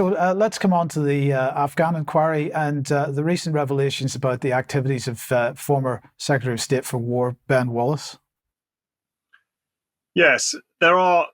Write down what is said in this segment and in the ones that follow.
So let's come on to the Afghan inquiry and the recent revelations about the activities of former Secretary of State for War, Ben Wallace. Yes, there are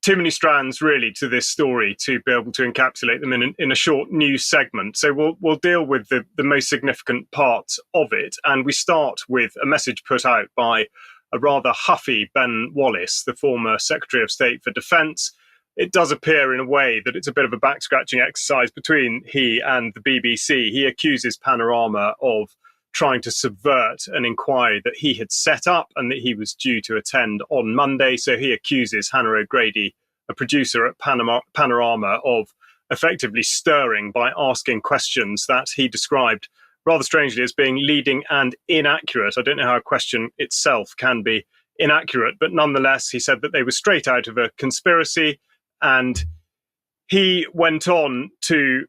too many strands really to this story to be able to encapsulate them in a short news segment. So we'll deal with the most significant parts of it. And we start with a message put out by a rather huffy Ben Wallace, the former Secretary of State for Defence. It does appear in a way that it's a bit of a back-scratching exercise between he and the BBC. He accuses Panorama of trying to subvert an inquiry that he had set up and that he was due to attend on Monday. So he accuses Hannah O'Grady, a producer at Panorama, of effectively stirring by asking questions that he described rather strangely as being leading and inaccurate. I don't know how a question itself can be inaccurate, but nonetheless, he said that they were straight out of a conspiracy. And he went on to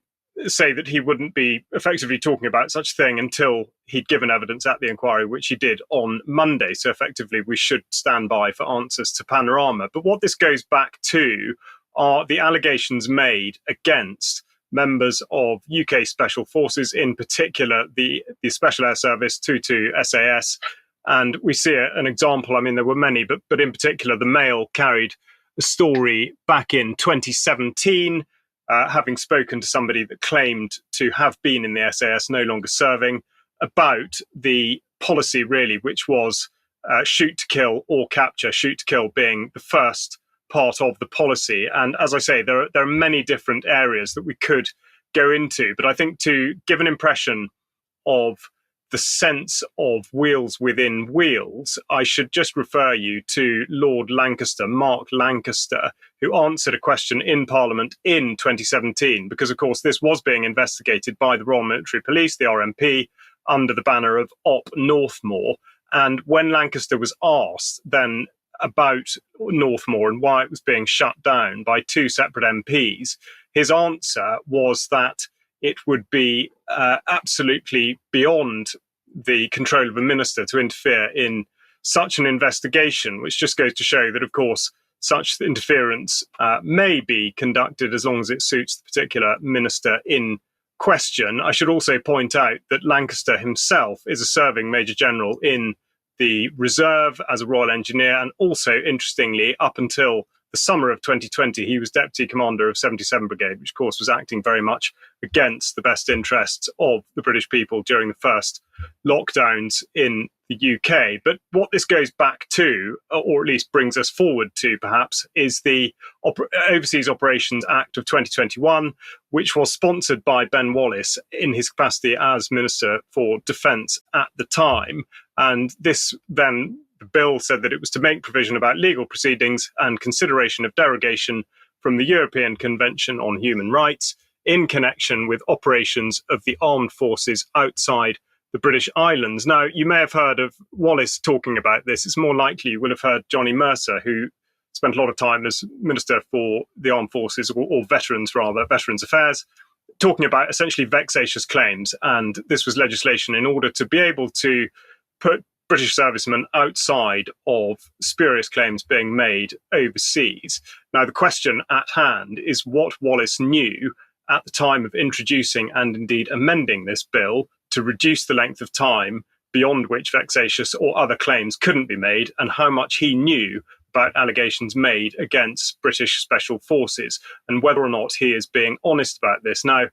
say that he wouldn't be effectively talking about such a thing until he'd given evidence at the inquiry, which he did on Monday. So effectively, we should stand by for answers to Panorama. But what this goes back to are the allegations made against members of UK Special Forces, in particular the Special Air Service 22 SAS. And we see an example. I mean, there were many, but in particular, the Mail carried a story back in 2017, having spoken to somebody that claimed to have been in the SAS, no longer serving, about the policy, really, which was shoot to kill or capture, shoot to kill being the first part of the policy. And as I say, there are many different areas that we could go into. But I think to give an impression of the sense of wheels within wheels, I should just refer you to Lord Lancaster, Mark Lancaster, who answered a question in Parliament in 2017, because, of course, this was being investigated by the Royal Military Police, the RMP, under the banner of Op Northmore. And when Lancaster was asked then about Northmore and why it was being shut down by two separate MPs, his answer was that it would be absolutely beyond the control of a minister to interfere in such an investigation, which just goes to show that, of course, such interference may be conducted as long as it suits the particular minister in question. I should also point out that Lancaster himself is a serving Major General in the Reserve as a Royal Engineer, and also, interestingly, up until the summer of 2020, he was Deputy Commander of 77 Brigade, which, of course, was acting very much against the best interests of the British people during the first lockdowns in the UK. But what this goes back to, or at least brings us forward to, perhaps, is the Overseas Operations Act of 2021, which was sponsored by Ben Wallace in his capacity as Minister for Defence at the time. And this then, the bill said that it was to make provision about legal proceedings and consideration of derogation from the European Convention on Human Rights in connection with operations of the armed forces outside the British Islands. Now, you may have heard of Wallace talking about this. It's more likely you will have heard Johnny Mercer, who spent a lot of time as Minister for the Armed Forces, or Veterans Affairs, talking about essentially vexatious claims. And this was legislation in order to be able to put British servicemen outside of spurious claims being made overseas. Now, the question at hand is what Wallace knew at the time of introducing and indeed amending this bill to reduce the length of time beyond which vexatious or other claims couldn't be made, and how much he knew about allegations made against British Special Forces, and whether or not he is being honest about this. Now,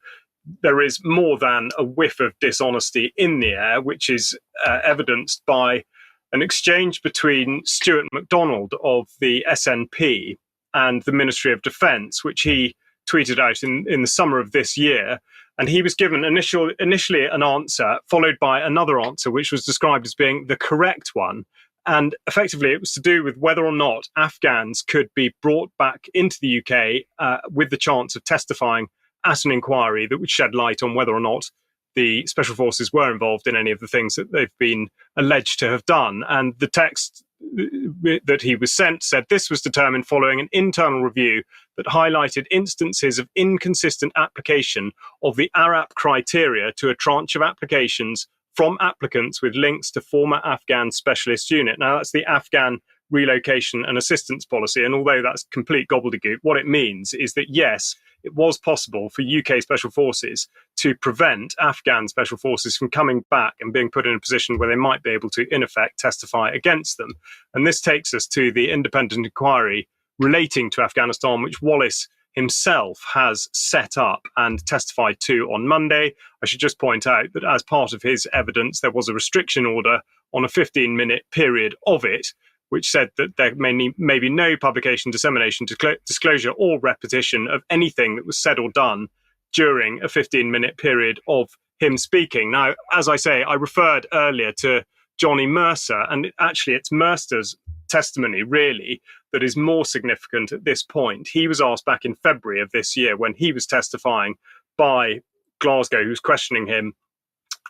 there is more than a whiff of dishonesty in the air, which is evidenced by an exchange between Stuart MacDonald of the SNP and the Ministry of Defence, which he tweeted out in the summer of this year. And he was given initially an answer, followed by another answer, which was described as being the correct one. And effectively, it was to do with whether or not Afghans could be brought back into the UK with the chance of testifying at an inquiry that would shed light on whether or not the Special Forces were involved in any of the things that they've been alleged to have done. And the text that he was sent said this was determined following an internal review that highlighted instances of inconsistent application of the ARAP criteria to a tranche of applications from applicants with links to former Afghan Specialist Unit. Now, that's the Afghan Relocation and Assistance Policy. And although that's complete gobbledygook, what it means is that, yes, it was possible for UK special forces to prevent Afghan special forces from coming back and being put in a position where they might be able to, in effect, testify against them. And this takes us to the independent inquiry relating to Afghanistan, which Wallace himself has set up and testified to on Monday. I should just point out that as part of his evidence, there was a restriction order on a 15-minute period of it, which said that there may be no publication, dissemination, disclosure, or repetition of anything that was said or done during a 15-minute period of him speaking. Now, as I say, I referred earlier to Johnny Mercer, and actually it's Mercer's testimony, really, that is more significant at this point. He was asked back in February of this year when he was testifying by Glasgow, who was questioning him,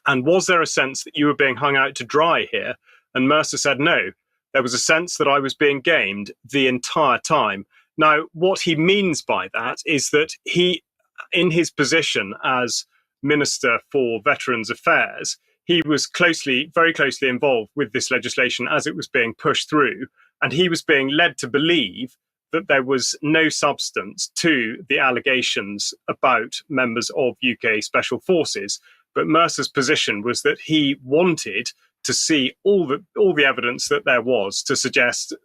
and was there a sense that you were being hung out to dry here? And Mercer said no. There was a sense that I was being gamed the entire time. Now, what he means by that is that he, in his position as Minister for Veterans Affairs, he was very closely involved with this legislation as it was being pushed through. And he was being led to believe that there was no substance to the allegations about members of UK Special Forces. But Mercer's position was that he wanted to see all the evidence that there was to suggest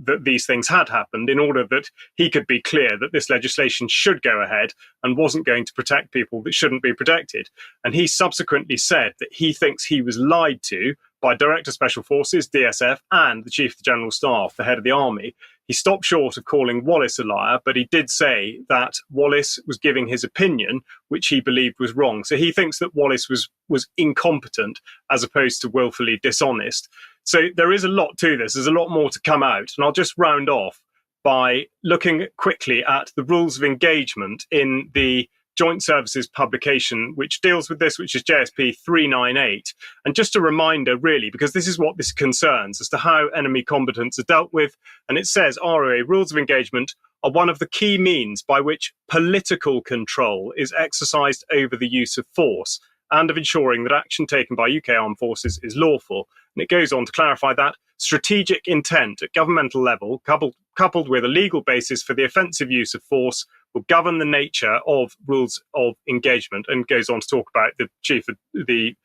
that these things had happened in order that he could be clear that this legislation should go ahead and wasn't going to protect people that shouldn't be protected. And he subsequently said that he thinks he was lied to by Director Special Forces, DSF, and the Chief of the General Staff, the head of the army. He stopped short of calling Wallace a liar, but he did say that Wallace was giving his opinion, which he believed was wrong. So he thinks that Wallace was incompetent as opposed to willfully dishonest. So there is a lot to this. There's a lot more to come out. And I'll just round off by looking quickly at the rules of engagement in the Joint Services publication, which deals with this, which is JSP 398. And just a reminder, really, because this is what this concerns, as to how enemy combatants are dealt with. And it says, ROA, rules of engagement are one of the key means by which political control is exercised over the use of force and of ensuring that action taken by UK armed forces is lawful. And it goes on to clarify that strategic intent at governmental level, coupled with a legal basis for the offensive use of force, will govern the nature of rules of engagement, and goes on to talk about the Chief of the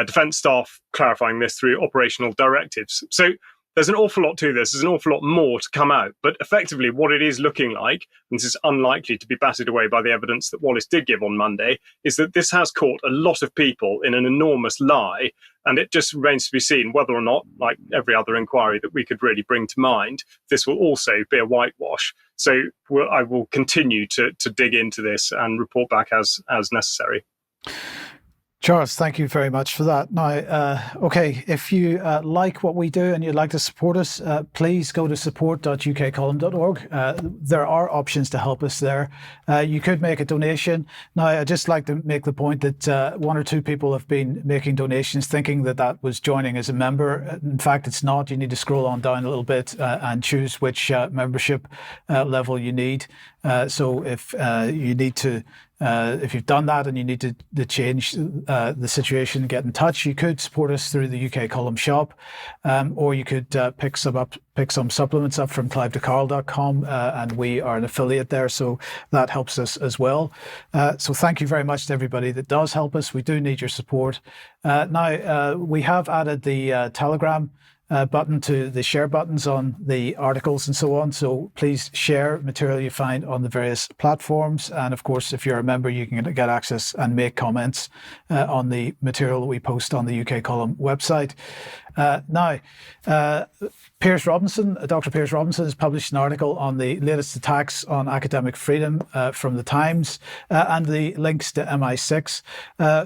Defence Staff clarifying this through operational directives. So there's an awful lot to this. There's an awful lot more to come out. But effectively, what it is looking like, and this is unlikely to be batted away by the evidence that Wallace did give on Monday, is that this has caught a lot of people in an enormous lie. And it just remains to be seen whether or not, like every other inquiry that we could really bring to mind, this will also be a whitewash. So I will continue to dig into this and report back as necessary. Charles, thank you very much for that. Now, okay, if you like what we do and you'd like to support us, please go to support.ukcolumn.org. There are options to help us there. You could make a donation. Now, I'd just like to make the point that one or two people have been making donations thinking that that was joining as a member. In fact, it's not. You need to scroll on down a little bit and choose which membership level you need. So if you need to if you've done that and you need to change the situation, get in touch, you could support us through the UK Column shop, or you could pick some supplements up from clive2carl.com, and we are an affiliate there, so that helps us as well. So thank you very much to everybody that does help us. We do need your support. Now, we have added the Telegram button to the share buttons on the articles and so on. So please share material you find on the various platforms. And of course, if you're a member, you can get access and make comments on the material that we post on the UK Column website. Now, Piers Robinson, Dr. Piers Robinson has published an article on the latest attacks on academic freedom from the Times and the links to MI6.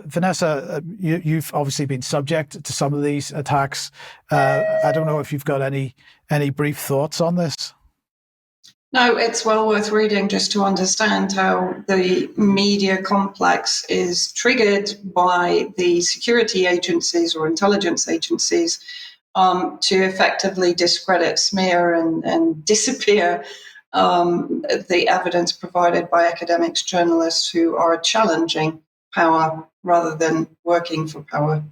Vanessa, you've obviously been subject to some of these attacks. I don't know if you've got any brief thoughts on this. No, it's well worth reading just to understand how the media complex is triggered by the security agencies or intelligence agencies to effectively discredit, smear, and disappear the evidence provided by academics, journalists who are challenging power rather than working for power.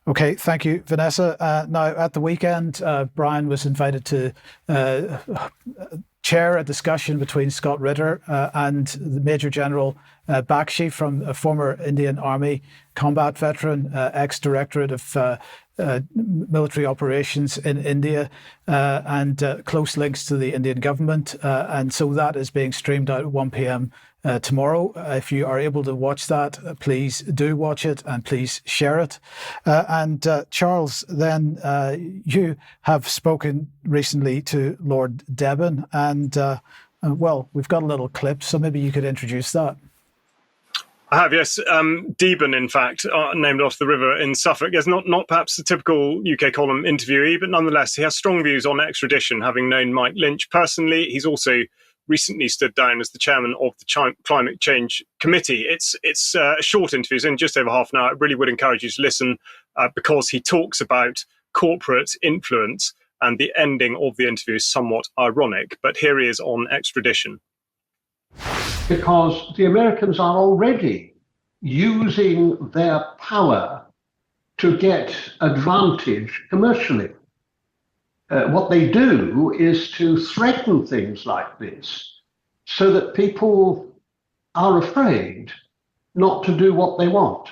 Okay, thank you, Vanessa. Now, at the weekend, Brian was invited to chair a discussion between Scott Ritter and the Major General Bakshi, from a former Indian Army combat veteran, ex-directorate of military operations in India, and close links to the Indian government. And so that is being streamed out at 1 p.m. Tomorrow. If you are able to watch that, please do watch it and please share it. And Charles, then you have spoken recently to Lord Deben, and well, we've got a little clip, so maybe you could introduce that. I have, yes. Deben, in fact, named after the river in Suffolk. Yes, not perhaps the typical UK column interviewee, but nonetheless, he has strong views on extradition, having known Mike Lynch personally. He's also recently stood down as the chairman of the Climate Change Committee. It's a short interview, it's in just over half an hour. I really would encourage you to listen because he talks about corporate influence, and the ending of the interview is somewhat ironic. But here he is on extradition. Because the Americans are already using their power to get advantage commercially. What they do is to threaten things like this so that people are afraid not to do what they want.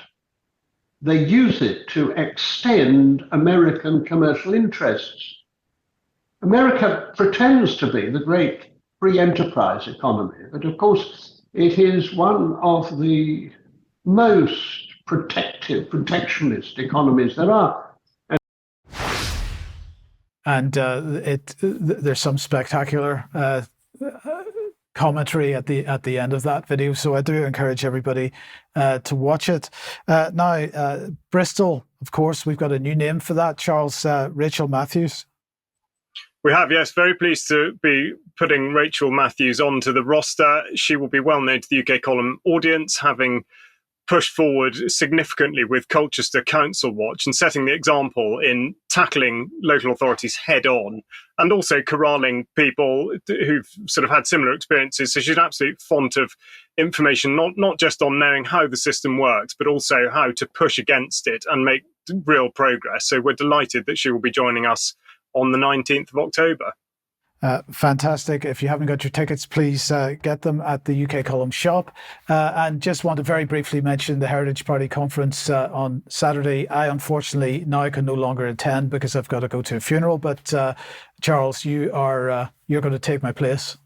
They use it to extend American commercial interests. America pretends to be the great free enterprise economy, but of course it is one of the most protectionist economies there are. And there's some spectacular commentary at the end of that video, so I do encourage everybody to watch it. Now, Bristol, of course, we've got a new name for that, Charles. Rachel Matthews. We have, yes. Very pleased to be putting Rachel Matthews onto the roster. She will be well known to the UK column audience, having pushed forward significantly with Colchester Council Watch and setting the example in tackling local authorities head on, and also corralling people who've sort of had similar experiences. So she's an absolute font of information, not just on knowing how the system works, but also how to push against it and make real progress. So we're delighted that she will be joining us on the 19th of October. Fantastic. If you haven't got your tickets, please get them at the UK Column shop. And just want to very briefly mention the Heritage Party conference on Saturday. I unfortunately now can no longer attend because I've got to go to a funeral. But Charles, you're going to take my place.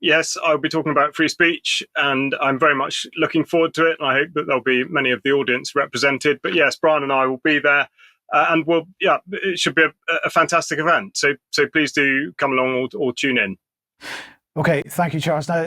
Yes, I'll be talking about free speech, and I'm very much looking forward to it. And I hope that there'll be many of the audience represented. But yes, Brian and I will be there. And it should be a fantastic event. So please do come along or tune in. Okay, thank you, Charles. Now,